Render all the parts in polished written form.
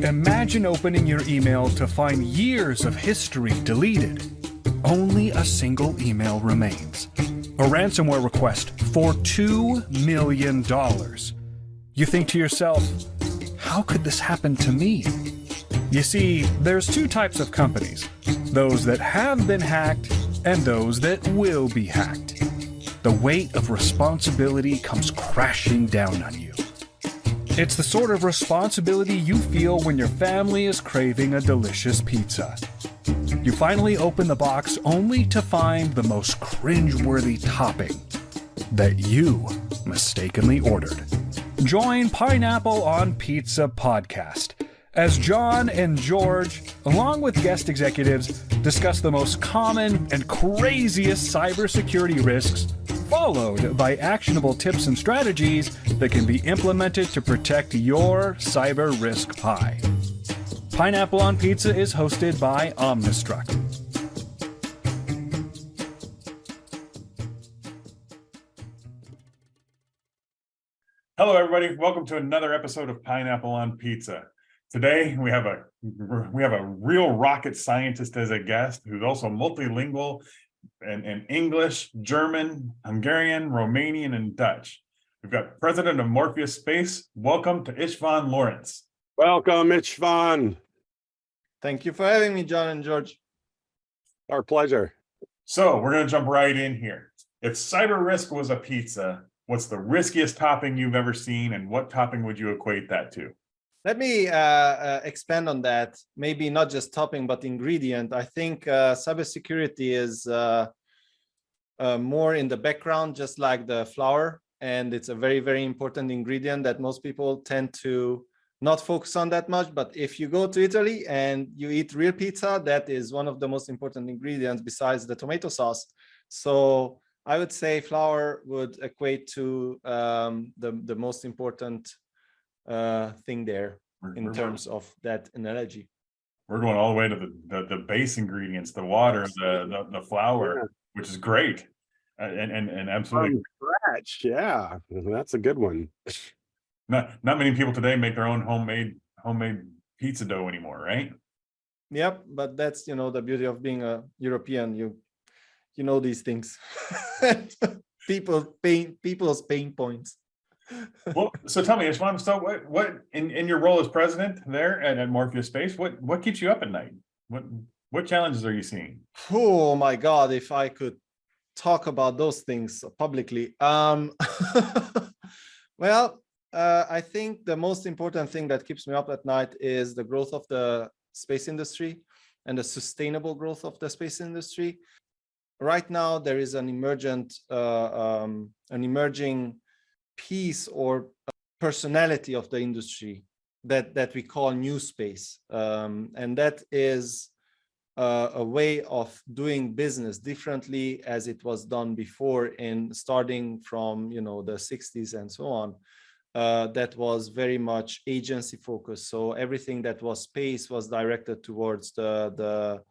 Imagine opening your email to find years of history deleted. Only a single email remains. A ransomware request for $2 million. You think to yourself, how could this happen to me? You see, there's two types of companies. Those that have been hacked and those that will be hacked. The weight of responsibility comes crashing down on you. It's the sort of responsibility you feel when your family is craving a delicious pizza. You finally open the box only to find the most cringe-worthy topping that you mistakenly ordered. Join Pineapple on Pizza podcast as John and George, along with guest executives, discuss the most common and craziest cybersecurity risks, followed by actionable tips and strategies that can be implemented to protect your cyber risk pie. Pineapple on Pizza is hosted by Omnistruck. Hello, everybody. Welcome to another episode of Pineapple on Pizza. Today, we have a real rocket scientist as a guest who's also multilingual in English, German, Hungarian, Romanian, and Dutch. We've got President of Morpheus Space. Welcome to István Lőrincz. Welcome, István. Thank you for having me, John and George. Our pleasure. So we're going to jump right in here. If cyber risk was a pizza, what's the riskiest topping you've ever seen, and what topping would you equate that to? Let me expand on that. Maybe not just topping, but ingredient. I think cybersecurity is more in the background, just like the flour. And it's a very, very important ingredient that most people tend to not focus on that much. But if you go to Italy and you eat real pizza, that is one of the most important ingredients besides the tomato sauce. So I would say flour would equate to the most important thing there in terms of that analogy. We're going all the way to the base ingredients, the water, the flour, which is great, and absolutely scratch. Yeah, that's a good one. Not many people today make their own homemade pizza dough anymore, right? Yep, but that's the beauty of being a European. You know these things. People's pain points. Well, so tell me, István, so what in your role as president there at Morpheus Space, what keeps you up at night? What challenges are you seeing? Oh my God, if I could talk about those things publicly. Well, I think the most important thing that keeps me up at night is the growth of the space industry and the sustainable growth of the space industry. Right now, there is an emerging piece or personality of the industry that we call NewSpace, and that is a way of doing business differently as it was done before, in starting from the 60s and so on. That was very much agency focused. So everything that was space was directed towards the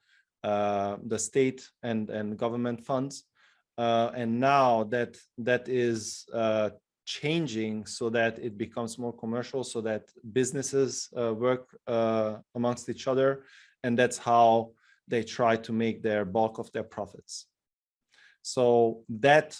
state and government funds, and now that is changing so that it becomes more commercial, so that businesses work amongst each other, and that's how they try to make their bulk of their profits. So that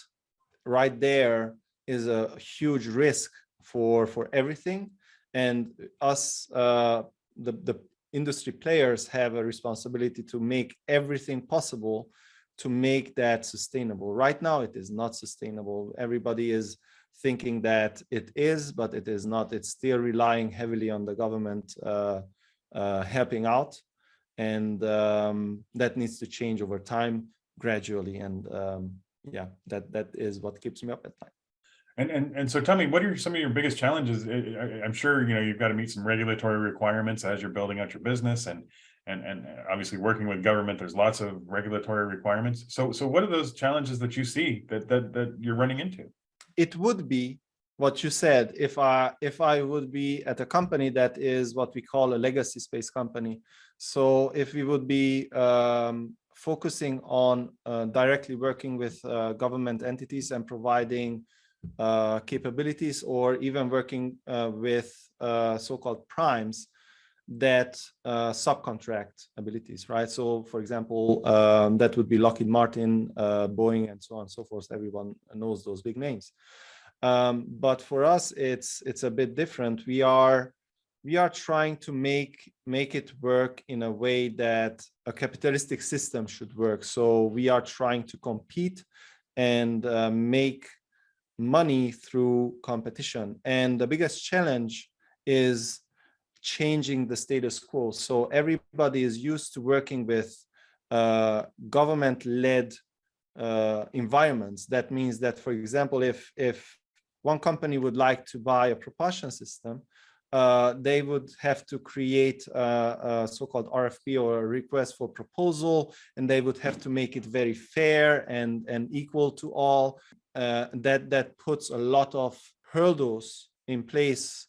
right there is a huge risk for everything, and us the industry players have a responsibility to make everything possible to make that sustainable. Right now it is not sustainable. Everybody is thinking that it is, but it is not. It's still relying heavily on the government helping out, and that needs to change over time gradually. And yeah, that is what keeps me up at night. And so tell me, what are some of your biggest challenges? I'm sure you've got to meet some regulatory requirements as you're building out your business, and obviously working with government, there's lots of regulatory requirements. So what are those challenges that you see that you're running into? It would be what you said. If I would be at a company that is what we call a legacy space company. So if we would be focusing on directly working with government entities and providing capabilities, or even working with so-called primes, that subcontract abilities, right? So, for example, that would be Lockheed Martin, Boeing, and so on and so forth. Everyone knows those big names. But for us, it's a bit different. We are trying to make it work in a way that a capitalistic system should work. So we are trying to compete and make money through competition. And the biggest challenge is changing the status quo. So everybody is used to working with government-led environments. That means that, for example, if one company would like to buy a propulsion system, they would have to create a so-called RFP, or a request for proposal, and they would have to make it very fair and equal to all. That puts a lot of hurdles in place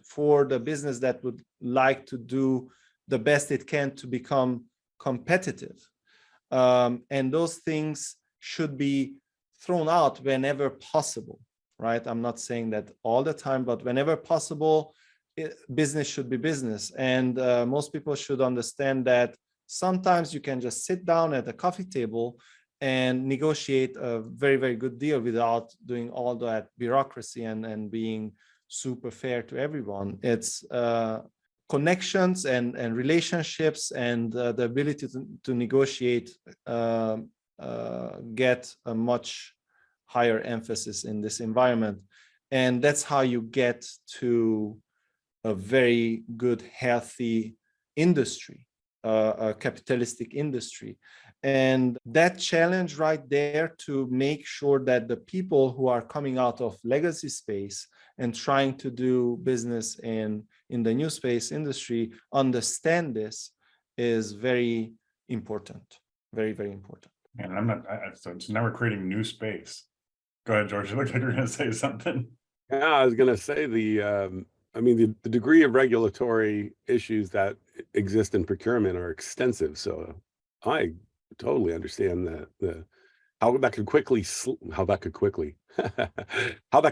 for the business that would like to do the best it can to become competitive. And those things should be thrown out whenever possible, right? I'm not saying that all the time, but whenever possible, business should be business. And most people should understand that sometimes you can just sit down at a coffee table and negotiate a very, very good deal without doing all that bureaucracy and being super fair to everyone. It's connections and relationships and the ability to negotiate get a much higher emphasis in this environment. And that's how you get to a very good, healthy industry, a capitalistic industry. And that challenge right there to make sure that the people who are coming out of legacy space and trying to do business in the new space industry understand this is very important. Very, very important. And I'm not, so now we're creating new space. Go ahead, George. You look like you're going to say something. Yeah, I was going to say the degree of regulatory issues that exist in procurement are extensive. So I totally understand how that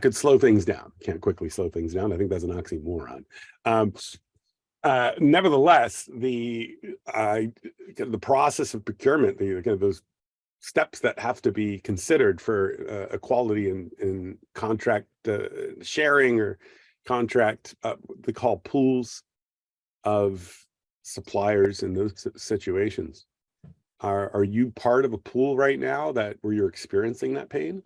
could slow things down. Can't quickly slow things down. I think that's an oxymoron. Nevertheless, the process of procurement, the kind of those steps that have to be considered for equality in contract sharing, or contract, they call pools of suppliers in those situations. Are you part of a pool right now where you're experiencing that pain?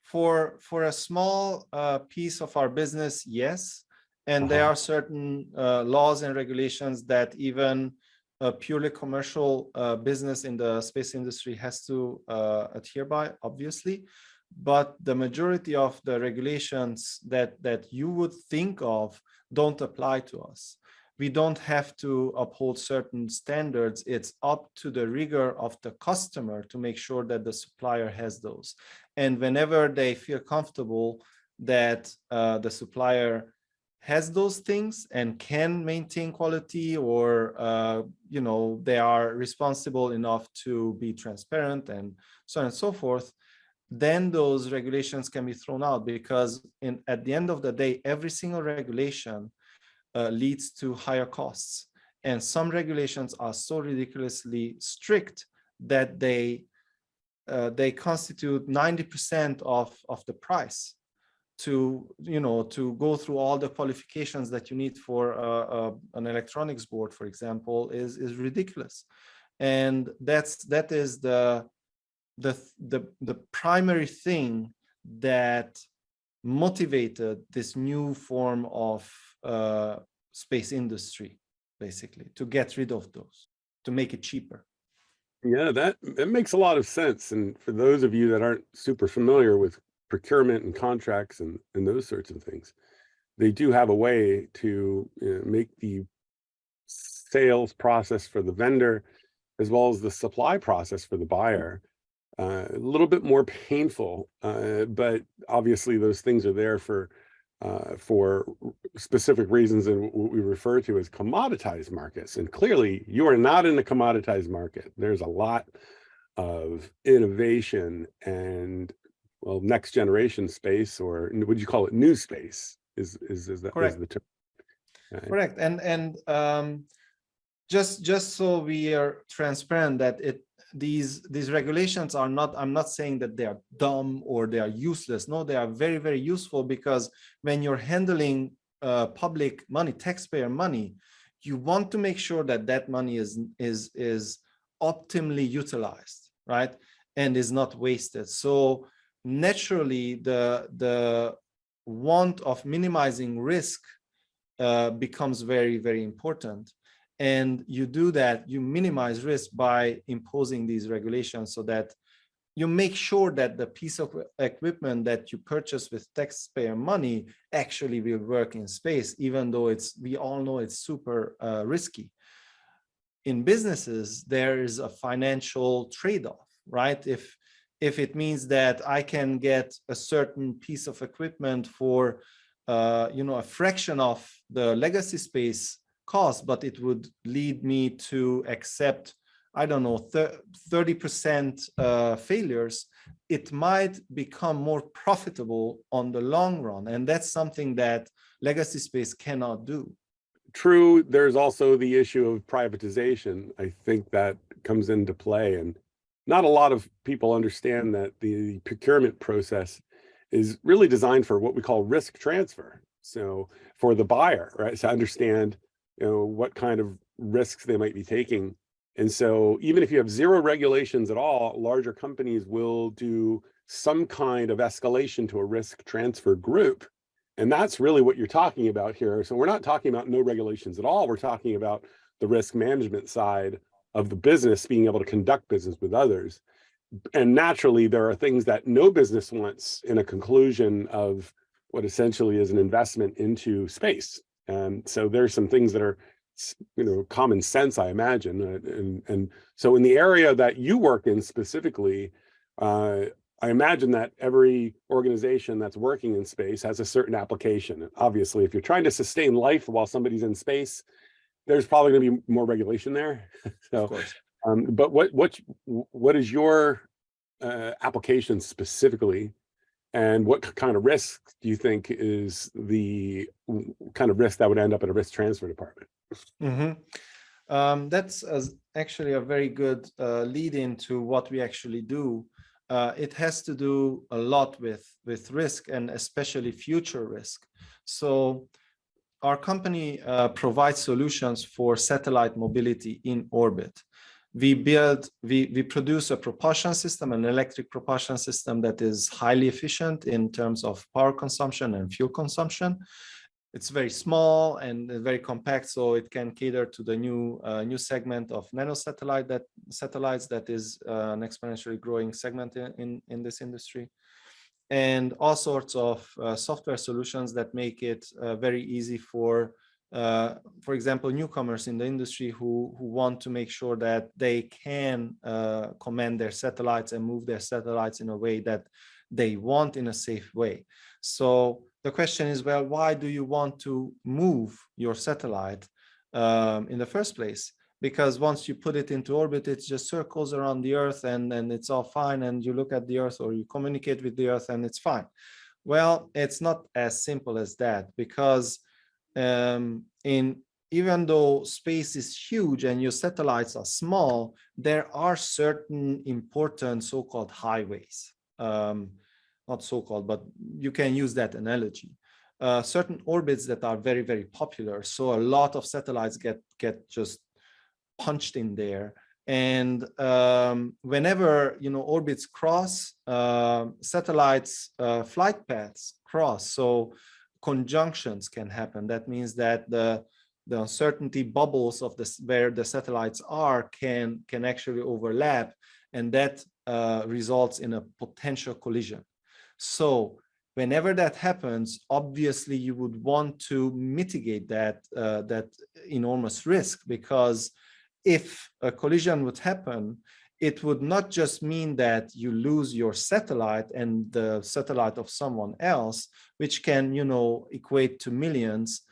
For a small piece of our business, yes. And there are certain laws and regulations that even a purely commercial business in the space industry has to adhere by, obviously. But the majority of the regulations that you would think of don't apply to us. We don't have to uphold certain standards. It's up to the rigor of the customer to make sure that the supplier has those. And whenever they feel comfortable that the supplier has those things and can maintain quality, or they are responsible enough to be transparent and so on and so forth, then those regulations can be thrown out, because at the end of the day, every single regulation leads to higher costs. And some regulations are so ridiculously strict that they constitute 90% of the price. To go through all the qualifications that you need for an electronics board, for example, is ridiculous. And that is the primary thing that motivated this new form of space industry, basically, to get rid of those, to make it cheaper. Yeah, that makes a lot of sense. And for those of you that aren't super familiar with procurement and contracts and those sorts of things, they do have a way to make the sales process for the vendor, as well as the supply process for the buyer, a little bit more painful. But obviously those things are there for specific reasons and what we refer to as commoditized markets. And clearly you are not in a commoditized market. There's a lot of innovation and, well, next generation space, or would you call it new space? Is that the term? Right? Correct. Just so we are transparent that these regulations are not, I'm not saying that they are dumb or they are useless. No, they are very, very useful, because when you're handling public money, taxpayer money, you want to make sure that that money is optimally utilized, right? And is not wasted. So naturally, the want of minimizing risk becomes very, very important. And you do that, you minimize risk by imposing these regulations, so that you make sure that the piece of equipment that you purchase with taxpayer money actually will work in space, even though we all know it's super risky. In businesses, there is a financial trade-off, right? If it means that I can get a certain piece of equipment for a fraction of the legacy space cost, but it would lead me to accept, I don't know, 30% failures, it might become more profitable on the long run. And that's something that legacy space cannot do. True, there's also the issue of privatization. I think that comes into play, and not a lot of people understand that the procurement process is really designed for what we call risk transfer. So for the buyer, right, to understand what kind of risks they might be taking. And so even if you have zero regulations at all, larger companies will do some kind of escalation to a risk transfer group. And that's really what you're talking about here. So we're not talking about no regulations at all. We're talking about the risk management side of the business, being able to conduct business with others. And naturally, there are things that no business wants in a conclusion of what essentially is an investment into space. And so there's some things that are, common sense, I imagine. And so in the area that you work in specifically, I imagine that every organization that's working in space has a certain application. And obviously, if you're trying to sustain life while somebody's in space, there's probably going to be more regulation there. So, Of course. But what is your application specifically? And what kind of risk do you think is the kind of risk that would end up in a risk transfer department? That's actually a very good lead into what we actually do. It has to do a lot with risk, and especially future risk. So our company provides solutions for satellite mobility in orbit. We produce a propulsion system, an electric propulsion system that is highly efficient in terms of power consumption and fuel consumption. It's very small and very compact, so it can cater to the new segment of satellites that is an exponentially growing segment in this industry. And all sorts of software solutions that make it very easy for example, newcomers in the industry who want to make sure that they can command their satellites and move their satellites in a way that they want, in a safe way. So the question is, well, why do you want to move your satellite in the first place? Because once you put it into orbit, it just circles around the Earth and it's all fine. And you look at the Earth or you communicate with the Earth and it's fine. Well, it's not as simple as that, because even though space is huge and your satellites are small, there are certain important so-called highways. Not so-called, but you can use that analogy. Certain orbits that are very, very popular. So a lot of satellites get just punched in there. And whenever orbits cross, satellites flight paths cross. So conjunctions can happen. That means that the uncertainty bubbles of where the satellites are can actually overlap, and that results in a potential collision. So whenever that happens, obviously you would want to mitigate that enormous risk, because if a collision would happen, it would not just mean that you lose your satellite and the satellite of someone else, which can, equate to millions,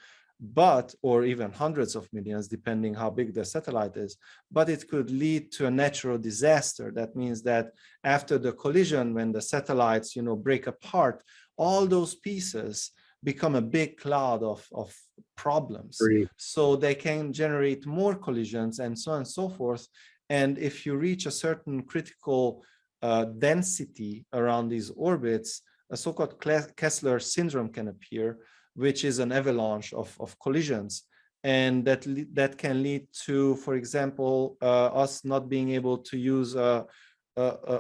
or even hundreds of millions, depending how big the satellite is, but it could lead to a natural disaster. That means that after the collision, when the satellites, break apart, all those pieces become a big cloud of problems. Agree. So they can generate more collisions and so on and so forth. And if you reach a certain critical density around these orbits, a so-called Kessler syndrome can appear, which is an avalanche of collisions. And that can lead to, for example, us not being able to use a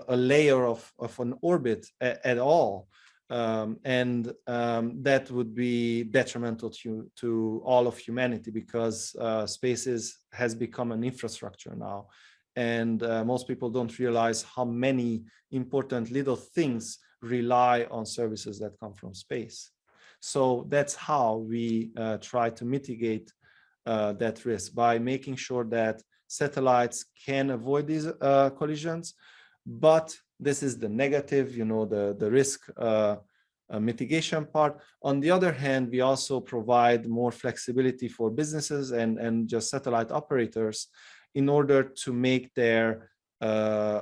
layer of an orbit at all. That would be detrimental to all of humanity, because space has become an infrastructure now. And most people don't realize how many important little things rely on services that come from space. So that's how we try to mitigate that risk, by making sure that satellites can avoid these collisions. But this is the negative, the risk mitigation part. On the other hand, we also provide more flexibility for businesses and just satellite operators in order to make their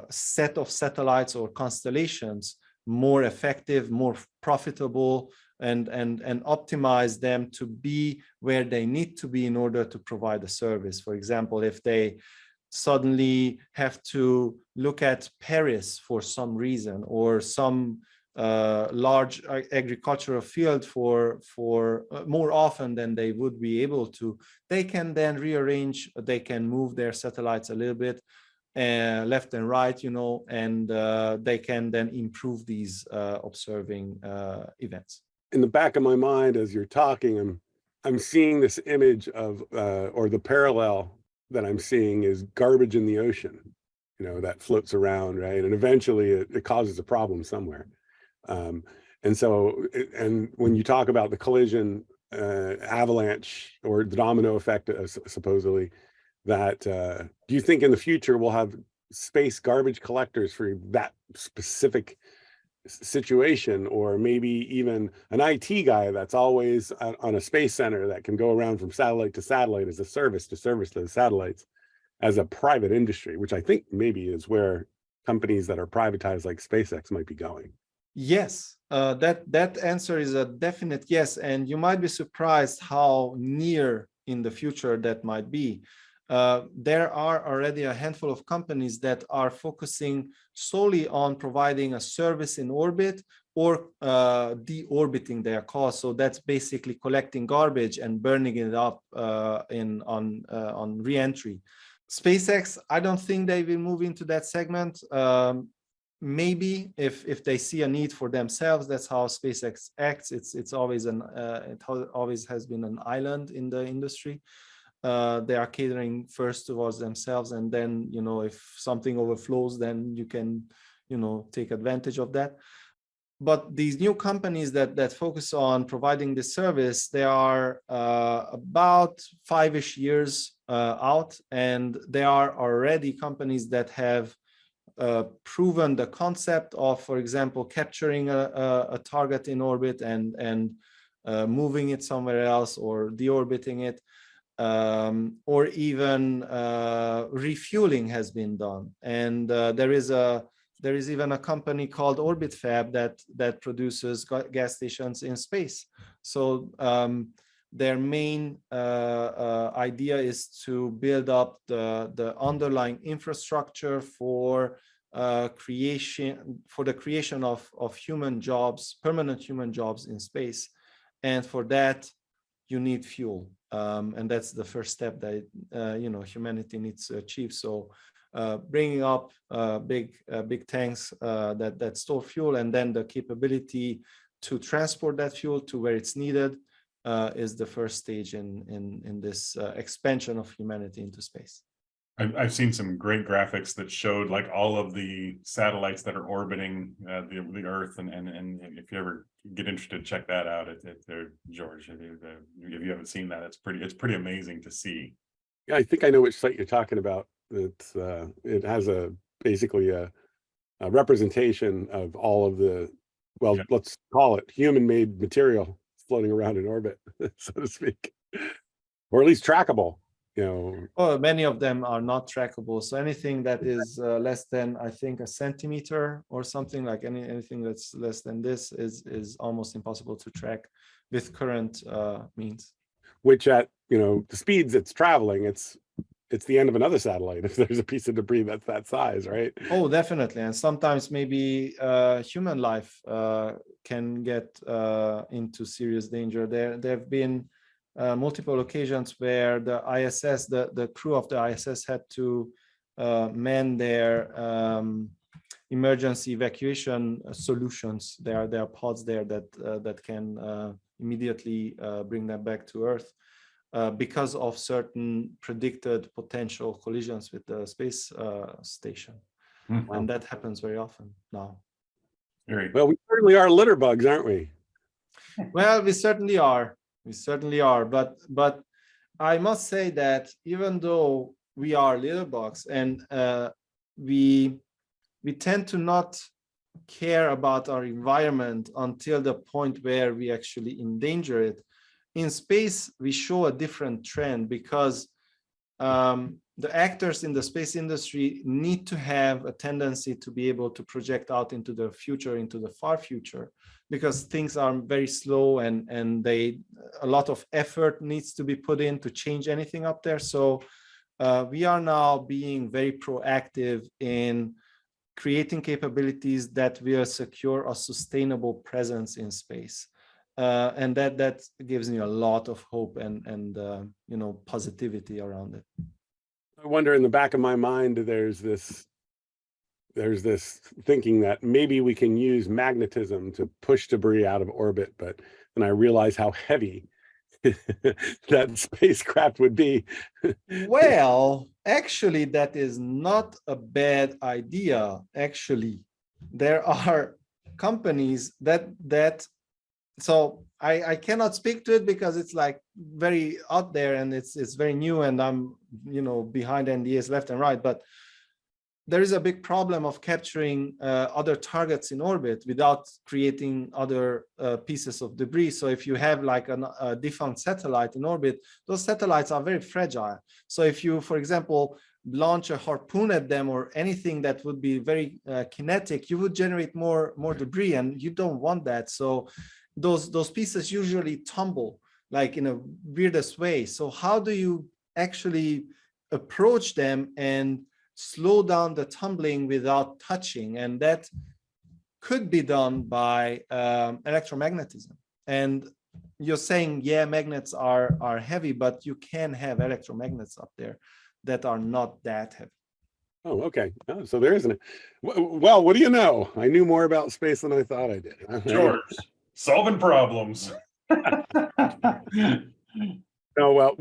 set of satellites or constellations more effective, more profitable, and optimize them to be where they need to be in order to provide a service. For example, if they suddenly have to look at Paris for some reason, or some large agricultural field for more often than they would be able to, they can then rearrange, they can move their satellites a little bit left and right, and they can then improve these observing events. In the back of my mind, as you're talking, I'm seeing this image of, or the parallel that I'm seeing is garbage in the ocean, that floats around, right? And eventually it causes a problem somewhere. And when you talk about the collision avalanche, or the domino effect, supposedly, that do you think in the future we'll have space garbage collectors for that specific situation, or maybe even an IT guy that's always on a space center that can go around from satellite to satellite as a service to those satellites, as a private industry, which I think maybe is where companies that are privatized like SpaceX might be going? Yes, that answer is a definite yes, and you might be surprised how near in the future that might be. There are already a handful of companies that are focusing solely on providing a service in orbit, or deorbiting their costs. So that's basically collecting garbage and burning it up on re-entry. SpaceX, I don't think they will move into that segment. Maybe if they see a need for themselves. That's how SpaceX acts. It's always it always has been an island in the industry. They are catering first towards themselves, and then if something overflows, then you can take advantage of that. But these new companies that focus on providing this service, they are about 5-ish years out, and they are already companies that have proven the concept of, for example, capturing a target in orbit and moving it somewhere else, or deorbiting it, or even refueling has been done. And there is even a company called Orbit Fab that produces gas stations in space. So their main idea is to build up the underlying infrastructure for the creation of human jobs, permanent human jobs in space. And for that, you need fuel, and that's the first step that humanity needs to achieve. So bringing up big tanks that store fuel, and then the capability to transport that fuel to where it's needed is the first stage in this expansion of humanity into space. I've seen some great graphics that showed like all of the satellites that are orbiting the Earth, and if you ever get interested, check that out. George, if you haven't seen that, it's pretty amazing to see. Yeah, I think I know which site you're talking about. It has basically a representation of all of the, well, yeah, let's call it human-made material floating around in orbit, so to speak, or at least trackable. Oh, many of them are not trackable. So anything that is less than, I think, a centimeter or something, like anything that's less than this is almost impossible to track with current means. Which at the speeds it's traveling, it's the end of another satellite if there's a piece of debris that's that size, right? Oh, definitely. And sometimes maybe human life can get into serious danger. There have been multiple occasions where the ISS, the crew of the ISS had to man their emergency evacuation solutions. There are pods there that can immediately bring them back to Earth because of certain predicted potential collisions with the space station. Mhm. And that happens very often now. Great. Well, we certainly are litter bugs, aren't we? Well, we certainly are. We certainly are. But I must say that even though we are litter bugs and we tend to not care about our environment until the point where we actually endanger it, in space we show a different trend because the actors in the space industry need to have a tendency to be able to project out into the future, into the far future, because things are very slow and a lot of effort needs to be put in to change anything up there. So we are now being very proactive in creating capabilities that will secure a sustainable presence in space. And that gives me a lot of hope and positivity around it. I wonder, in the back of my mind, there's this thinking that maybe we can use magnetism to push debris out of orbit, but then I realize how heavy that spacecraft would be. Well, actually, that is not a bad idea. Actually, there are companies that so I cannot speak to it because it's like very out there and it's very new and I'm behind NDAs left and right, but there is a big problem of capturing other targets in orbit without creating other pieces of debris. So if you have like a defunct satellite in orbit, those satellites are very fragile. So if you, for example, launch a harpoon at them or anything that would be very kinetic, you would generate more debris, and you don't want that. So those pieces usually tumble like in a weirdest way. So how do you actually approach them and slow down the tumbling without touching? And that could be done by electromagnetism. And you're saying, yeah, magnets are heavy, but you can have electromagnets up there that are not that heavy. Oh, okay. Oh, so there isn't. Well, what do you know? I knew more about space than I thought I did. George, solving problems. No, well,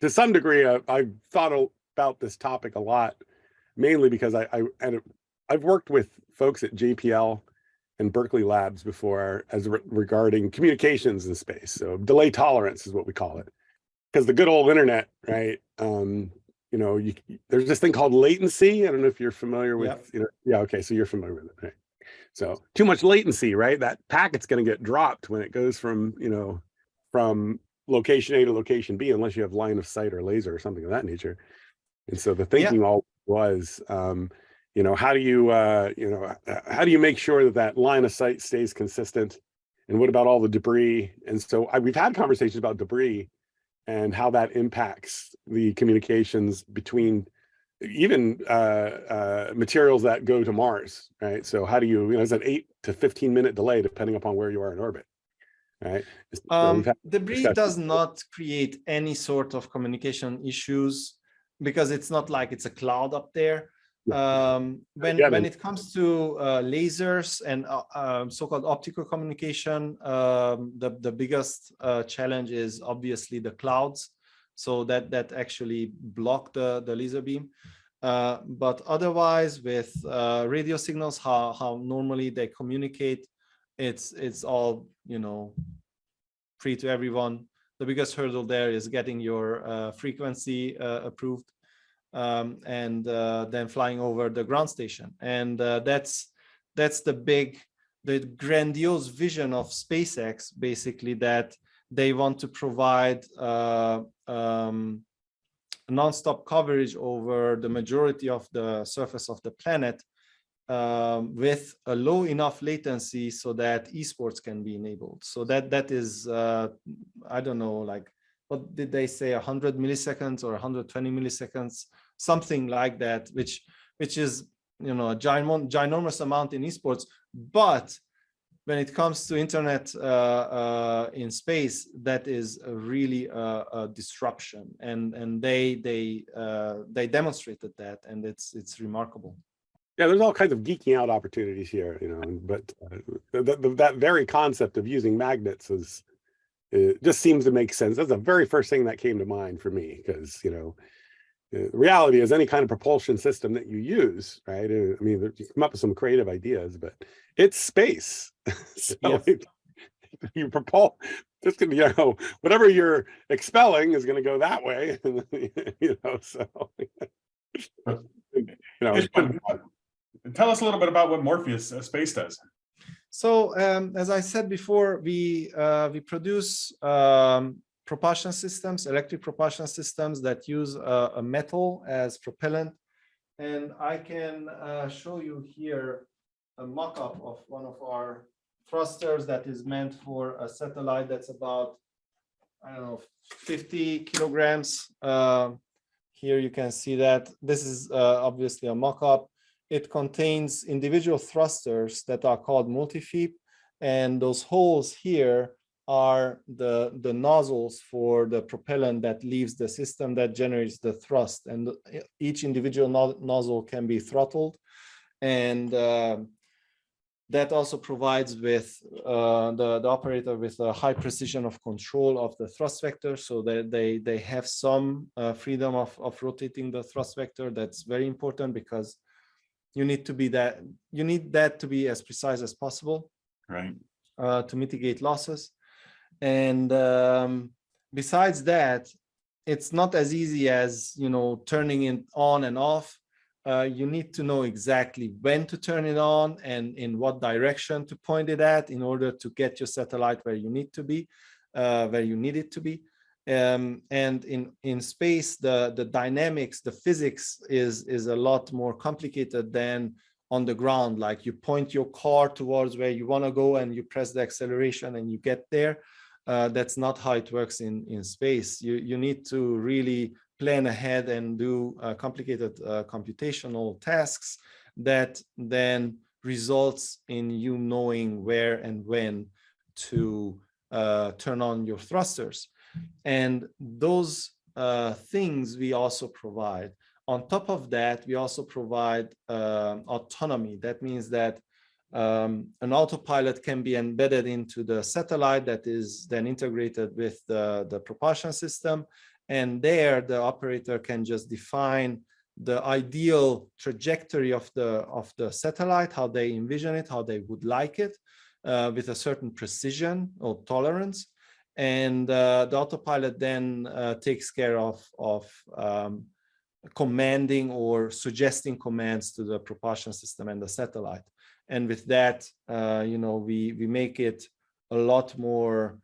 to some degree, I've thought about this topic a lot, mainly because I've worked with folks at JPL and Berkeley Labs before regarding communications in space. So delay tolerance is what we call it, because the good old internet, right? There's this thing called latency. I don't know if you're familiar with, yeah, okay, so you're familiar with it, right? So too much latency, right? That packet's going to get dropped when it goes from location A to location B, unless you have line of sight or laser or something of that nature. And so the thinking all was, how do you make sure that line of sight stays consistent? And what about all the debris? And so we've had conversations about debris and how that impacts the communications between even materials that go to Mars, right? So how do it's an 8 to 15 minute delay depending upon where you are in orbit, right? Debris does not create any sort of communication issues because it's not like it's a cloud up there. When it comes to lasers and so-called optical communication, the biggest challenge is obviously the clouds. So that actually block the laser beam. But otherwise, with radio signals, how normally they communicate, it's all free to everyone. The biggest hurdle there is getting your frequency approved. And then flying over the ground station, and that's the grandiose vision of SpaceX, basically, that they want to provide nonstop coverage over the majority of the surface of the planet with a low enough latency so that esports can be enabled. So that is, I don't know, like, what did they say, 100 milliseconds or 120 milliseconds, something like that, which is, you know, a ginormous amount in esports. But when it comes to internet in space, that is really a disruption, and they demonstrated that, and it's remarkable. Yeah, there's all kinds of geeking out opportunities here, you know, but that very concept of using magnets is, it just seems to make sense. That's the very first thing that came to mind for me, because, you know, the reality is any kind of propulsion system that you use, right? I mean, you come up with some creative ideas, but it's space. So Yes. you propel, just gonna, you know, whatever you're expelling is going to go that way, you know. So, you know, István, tell us a little bit about what Morpheus Space does. So as I said before, we produce propulsion systems, electric propulsion systems that use a metal as propellant. And I can show you here a mock-up of one of our thrusters that is meant for a satellite that's about, I don't know, 50 kilograms. Here you can see that this is obviously a mock-up. It contains individual thrusters that are called multi-feep, and those holes here are the nozzles for the propellant that leaves the system that generates the thrust, and each individual nozzle can be throttled, and that also provides with the operator with a high precision of control of the thrust vector, so that they have some freedom of rotating the thrust vector. That's very important because you need that to be as precise as possible, Right. To mitigate losses. And besides that, it's not as easy as, you know, turning it on and off. You need to know exactly when to turn it on and in what direction to point it at in order to get your satellite where you need to be, where you need it to be. And in space, the dynamics, the physics is a lot more complicated than on the ground. Like, you point your car towards where you want to go and you press the acceleration and you get there. That's not how it works in space. You need to really plan ahead and do complicated computational tasks that then results in you knowing where and when to turn on your thrusters. And those things we also provide. On top of that, we also provide autonomy. That means that an autopilot can be embedded into the satellite that is then integrated with the propulsion system. And there, the operator can just define the ideal trajectory of the satellite, how they envision it, how they would like it, with a certain precision or tolerance. And the autopilot then takes care of commanding or suggesting commands to the propulsion system and the satellite. And with that, you know, we make it a lot more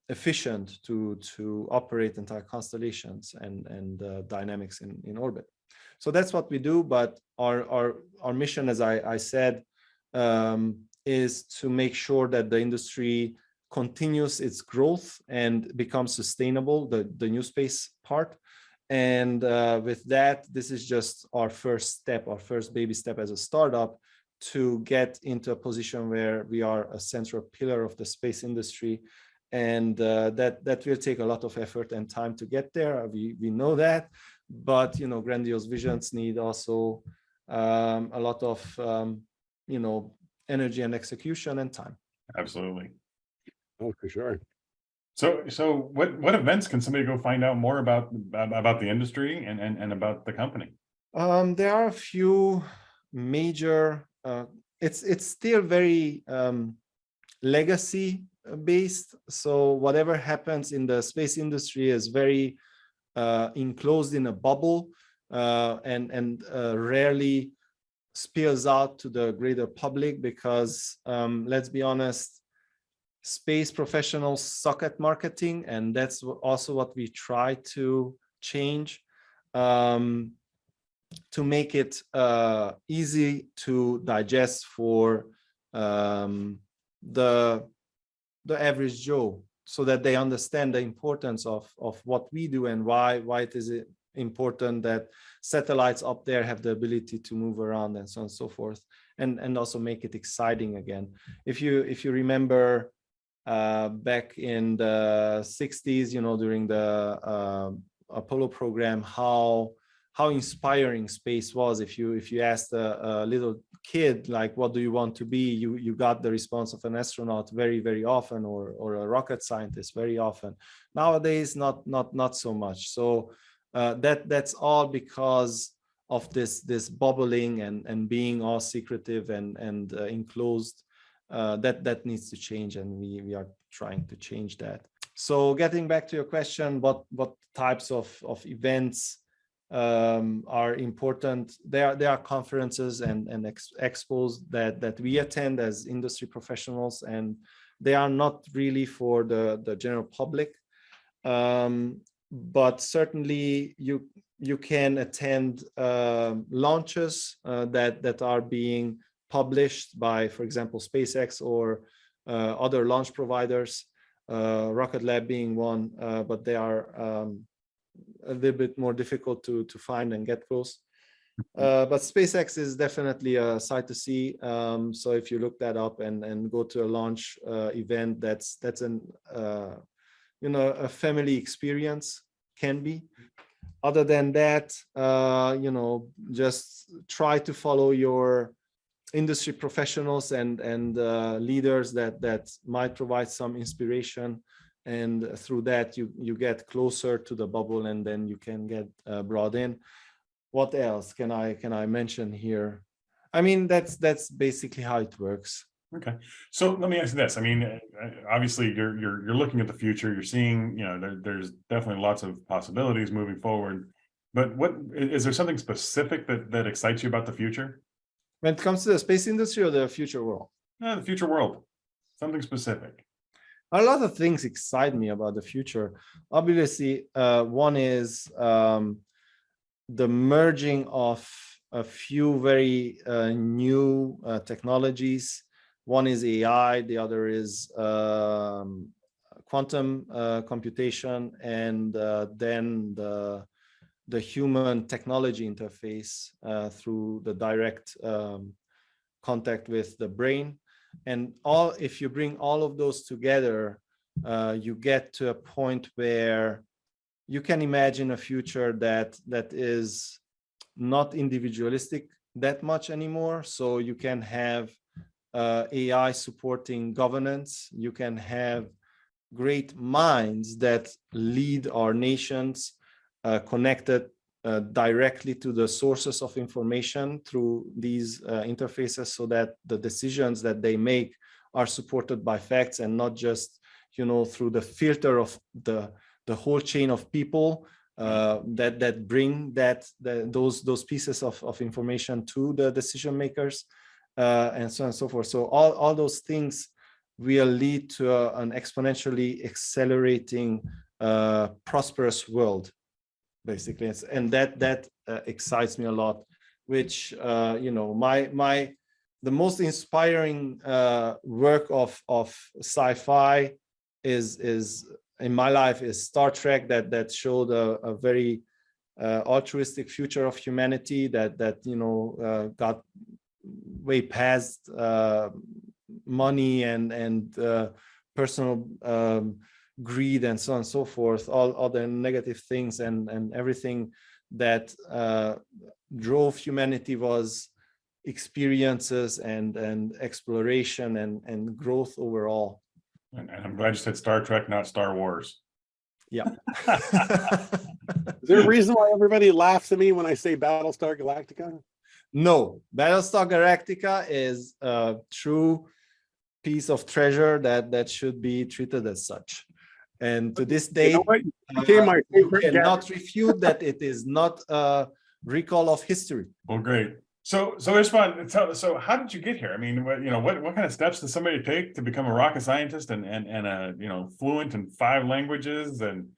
efficient to operate entire constellations and dynamics in orbit. So that's what we do. But our mission, as I said, is to make sure that the industry continues its growth and becomes sustainable, the NewSpace part. And with that, this is just our first step, our first baby step as a startup to get into a position where we are a central pillar of the space industry. And that will take a lot of effort and time to get there. We know that, but, you know, grandiose visions need also a lot of, you know, energy and execution and time. Absolutely. oh, for sure. So what events can somebody go find out more about the industry and about the company? There are a few major, it's still very legacy based. So whatever happens in the space industry is very enclosed in a bubble and rarely spills out to the greater public because, let's be honest, space professionals suck at marketing, and that's also what we try to change to make it easy to digest for the average Joe, so that they understand the importance of what we do and why it is important that satellites up there have the ability to move around and so on and so forth, and also make it exciting again. If you remember back in the 60s, during the Apollo program, how inspiring space was. If you asked a little kid, like, what do you want to be, you got the response of an astronaut very, very often, or a rocket scientist very often. Nowadays, not so much. So that's all because of this bubbling and being all secretive and enclosed. That needs to change, and we are trying to change that. So getting back to your question, what types of events are important? There are conferences and expos that we attend as industry professionals, and they are not really for the general public. But certainly you can attend launches that are being published by, for example, SpaceX or other launch providers, Rocket Lab being one, but they are a little bit more difficult to find and get close. But SpaceX is definitely a sight to see. So if you look that up and go to a launch event, that's a family experience, can be. Other than that, just try to follow your industry professionals and leaders that might provide some inspiration, and through that you get closer to the bubble, and then you can get brought in. What else can I mention here? I mean, that's basically how it works. Okay, so let me ask you this. I mean, obviously you're looking at the future. You're seeing, there's definitely lots of possibilities moving forward. But what is there something specific that excites you about the future? When it comes to the space industry or the future world? The future world, something specific. A lot of things excite me about the future. Obviously, one is the merging of a few very new technologies. One is AI, the other is quantum computation, and then the human technology interface through the direct contact with the brain. And if you bring all of those together, you get to a point where you can imagine a future that is not individualistic that much anymore. So you can have AI supporting governance. You can have great minds that lead our nations, connected directly to the sources of information through these interfaces, so that the decisions that they make are supported by facts and not just, through the filter of the whole chain of people that bring those pieces of information to the decision makers, and so on and so forth. So all those things will lead to an exponentially accelerating, prosperous world, basically. And that excites me a lot, which the most inspiring work of sci-fi is in my life is Star Trek, that showed a very altruistic future of humanity that got way past money and personal greed and so on and so forth, all the negative things, and everything that drove humanity was experiences and exploration and growth overall. And I'm glad you said Star Trek, not Star Wars. Yeah. Is there a reason why everybody laughs at me when I say Battlestar Galactica? No, Battlestar Galactica is a true piece of treasure that should be treated as such. And to this day, you cannot refute that it is not a recall of history. Well, great. So István, so how did you get here? I mean, what kind of steps does somebody take to become a rocket scientist and fluent in 5 languages? And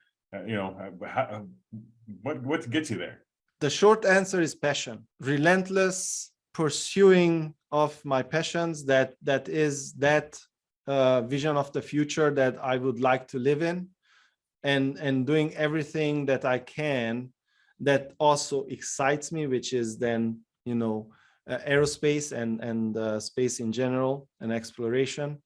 what gets you there? The short answer is passion, relentless pursuing of my passions. That is that vision of the future that I would like to live in, and doing everything that I can that also excites me, which is then, aerospace and space in general and exploration.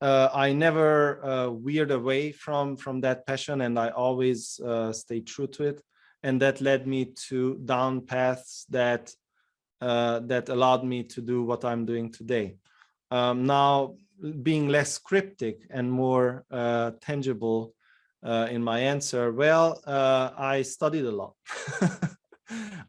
I never veered away from that passion, and I always stayed true to it. And that led me to down paths that allowed me to do what I'm doing today. Now, being less cryptic and more tangible in my answer, well, I studied a lot.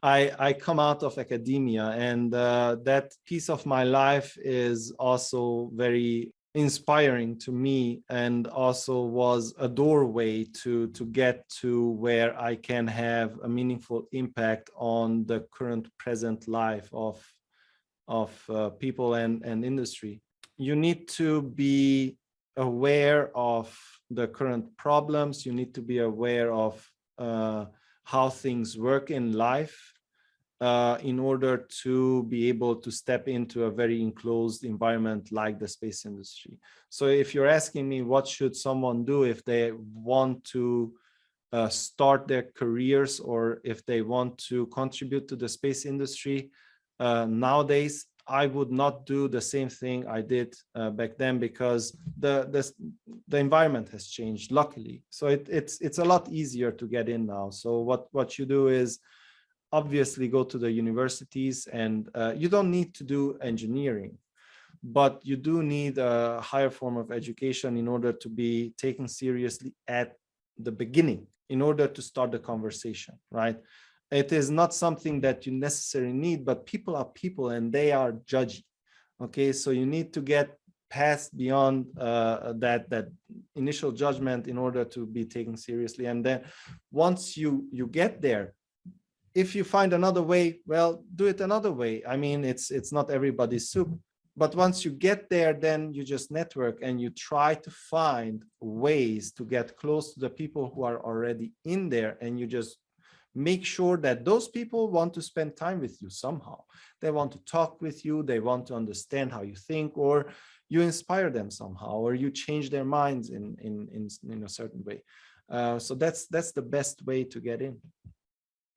I come out of academia, and that piece of my life is also very inspiring to me, and also was a doorway to get to where I can have a meaningful impact on the current present life of people and industry. You need to be aware of the current problems. You need to be aware of how things work in life in order to be able to step into a very enclosed environment like the space industry. So if you're asking me what should someone do if they want to start their careers, or if they want to contribute to the space industry nowadays, I would not do the same thing I did back then, because the environment has changed, luckily. So it's a lot easier to get in now. So what you do is obviously go to the universities, and you don't need to do engineering, but you do need a higher form of education in order to be taken seriously at the beginning, in order to start the conversation, right? It is not something that you necessarily need, but people are people and they are judgy. Okay, so you need to get past beyond that initial judgment in order to be taken seriously. And then once you get there, if you find another way, well, do it another way. I mean, it's not everybody's soup. But once you get there, then you just network and you try to find ways to get close to the people who are already in there, and you just make sure that those people want to spend time with you somehow. They want to talk with you, they want to understand how you think, or you inspire them somehow, or you change their minds in a certain way. So that's the best way to get in.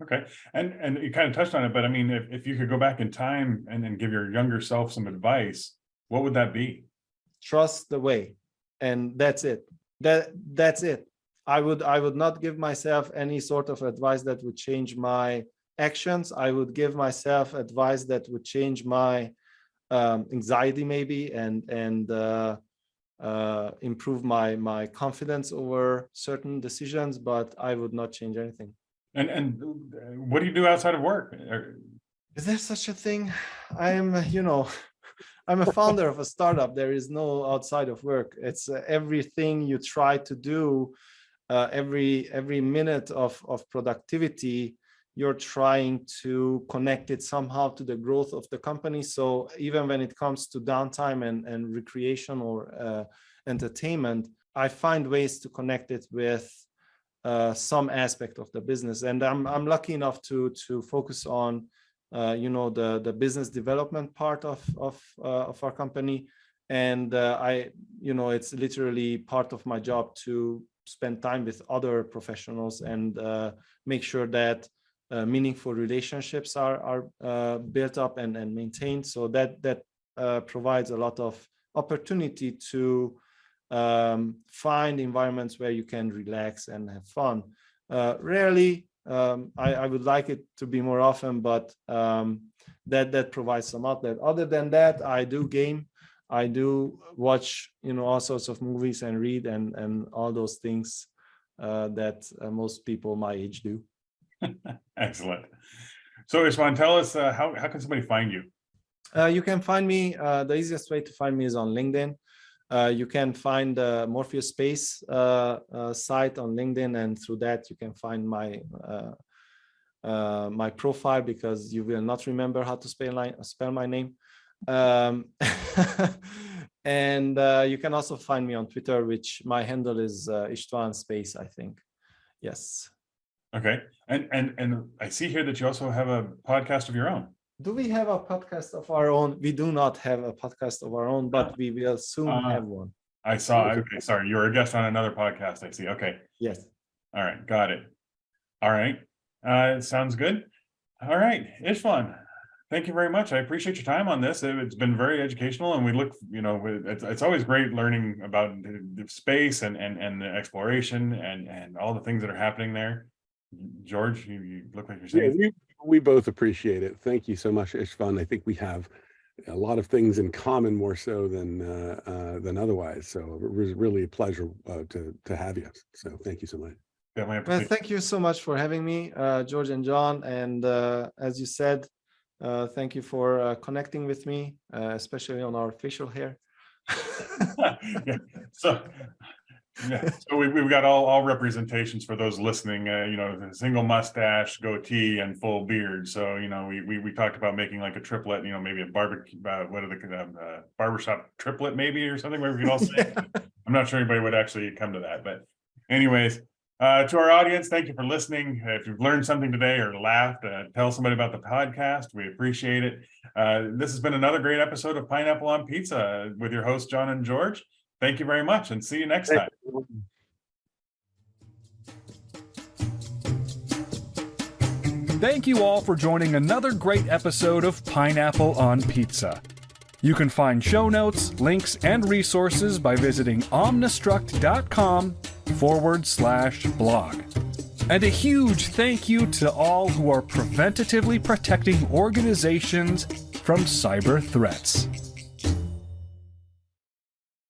Okay, and you kind of touched on it, but I mean, if you could go back in time and give your younger self some advice, what would that be? Trust the way, and that's it. That's it. I would not give myself any sort of advice that would change my actions. I would give myself advice that would change my anxiety maybe, and improve my confidence over certain decisions, but I would not change anything. And what do you do outside of work? Is there such a thing? I'm a founder of a startup. There is no outside of work. It's everything you try to do. Every minute of productivity, you're trying to connect it somehow to the growth of the company. So even when it comes to downtime and recreation or entertainment, I find ways to connect it with some aspect of the business. And I'm lucky enough to focus on the business development part of our company. And it's literally part of my job to spend time with other professionals and make sure that meaningful relationships are built up and maintained. So that provides a lot of opportunity to find environments where you can relax and have fun. Rarely, I would like it to be more often, but that provides some outlet. Other than that, I do game. I do watch, all sorts of movies and read and all those things that most people my age do. Excellent. So István, tell us how can somebody find you? You can find me. The easiest way to find me is on LinkedIn. You can find the Morpheus Space site on LinkedIn, and through that you can find my profile, because you will not remember how to spell my name. And you can also find me on Twitter, which my handle is István Space, I think. Yes. Okay. And I see here that you also have a podcast of your own. Do we have a podcast of our own? We do not have a podcast of our own, but we will soon have one. I saw. Okay, sorry, you were a guest on another podcast. I see. Okay. Yes. All right, got it. All right. Sounds good. All right, István, thank you very much. I appreciate your time on this. It's been very educational, and we look, it's always great learning about the space and the exploration and all the things that are happening there. George, you look like you're saying. Yeah, we both appreciate it. Thank you so much, István. I think we have a lot of things in common, more so than otherwise. So it was really a pleasure to have you. So thank you so much. Well, thank you so much for having me, George and John. And as you said, thank you for connecting with me, especially on our facial hair. Yeah. So we've got all representations for those listening. Single mustache, goatee, and full beard. So we talked about making like a triplet. Maybe a barbecue. What are the barbershop triplet, maybe, or something where we could all say. I'm not sure anybody would actually come to that, but anyways. To our audience, thank you for listening. If you've learned something today or laughed, tell somebody about the podcast. We appreciate it. This has been another great episode of Pineapple on Pizza with your hosts, John and George. Thank you very much, and see you next time. Thank you all for joining another great episode of Pineapple on Pizza. You can find show notes, links, and resources by visiting omnistruct.com/blog. And a huge thank you to all who are preventatively protecting organizations from cyber threats.